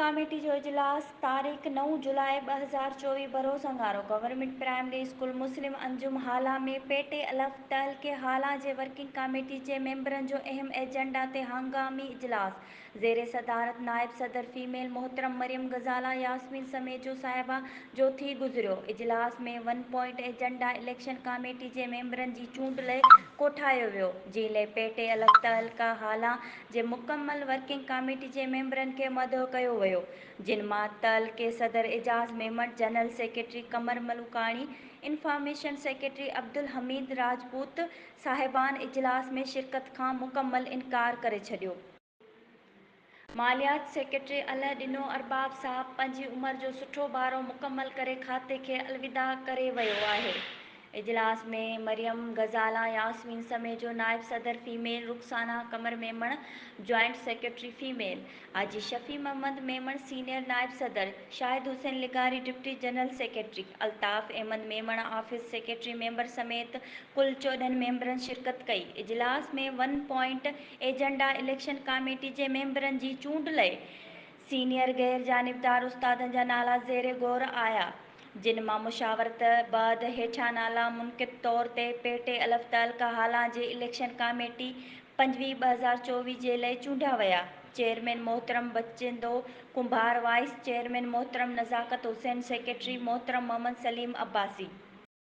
Committee जो इजलास तारीख़ 9 जुलाई 2024 बरोज़ अंगारो गवर्नमेंट प्राइमरी स्कूल मुस्लिम अंजुम हाला में पेटे अलफ़ तहलके हाला जे वर्किंग कमेटी जे मेंबरनि जो अहम एजेंडा ते हंगामी इजलास ज़ेरे सदारत नायब सदर फीमेल मोहतरम मरियम गज़ाला यास्मीन समेजो साहिबा जो थी गुज़रियो। इजलास में 1 पॉइंट एजेंडा इलेक्शन कमेटी जे मेंबरनि जी चूंड लाइ कोठायो वियो, जंहिं लाइ पेटे अलफ़ तहलका हाला जे मुकम्मल वर्किंग कमेटी जे मेंबरनि खे मदउ कयो वियो, जिन मां तहलके सदर एजाज़ मेमन, जनरल सेक्रेटरी कमर मलूकाणी, इंफॉर्मेशन सेक्रेटरी अब्दुल हमीद राजपूत साहिबान इजलास में शिरकत खां मुकम्मल इनकार करे छॾियो। मालियात सेक्रेटरी अलह ॾिनो अरबाब साहब पंहिंजी उमिरि जो सुठो भारो मुकम्मल करे खाते खे अलविदा करे वियो आहे। इजलास में मरियम गज़ाला यास्मीन समेजो नायब सदर female, Rukhsana Qamar Memon joint secretary female, Haji Shafi Mohammad Memon senior नायब सदर, शाहिद हुसैन लिगारी deputy general secretary, Altaf Ahmed Memon office secretary member समेत कुल 14 मेंबरनि शिरकत कई। इजलास में 1 पॉइंट एजेंडा इलेक्शन कमेटी जे मेंबरनि जी चूंड लाइ सीनियर गैर जानिबदार उस्तादनि जा नाला ज़ेरे ग़ौर आया, जिन मां मुशावरत बाद हेठियां नाला मुनक़िद तौर ते पेटे अलफ़ तहलका हाला जे इलेक्शन कमेटी 5/2024 जे लाइ चूंडिया विया। चेयरमैन मोहतरम बचिंदो कुंभार, वाइस चेयरमैन मोहतरम नज़ाकत हुसैन, सेक्रेटरी मोहतरम मोहम्मद सलीम अब्बासी।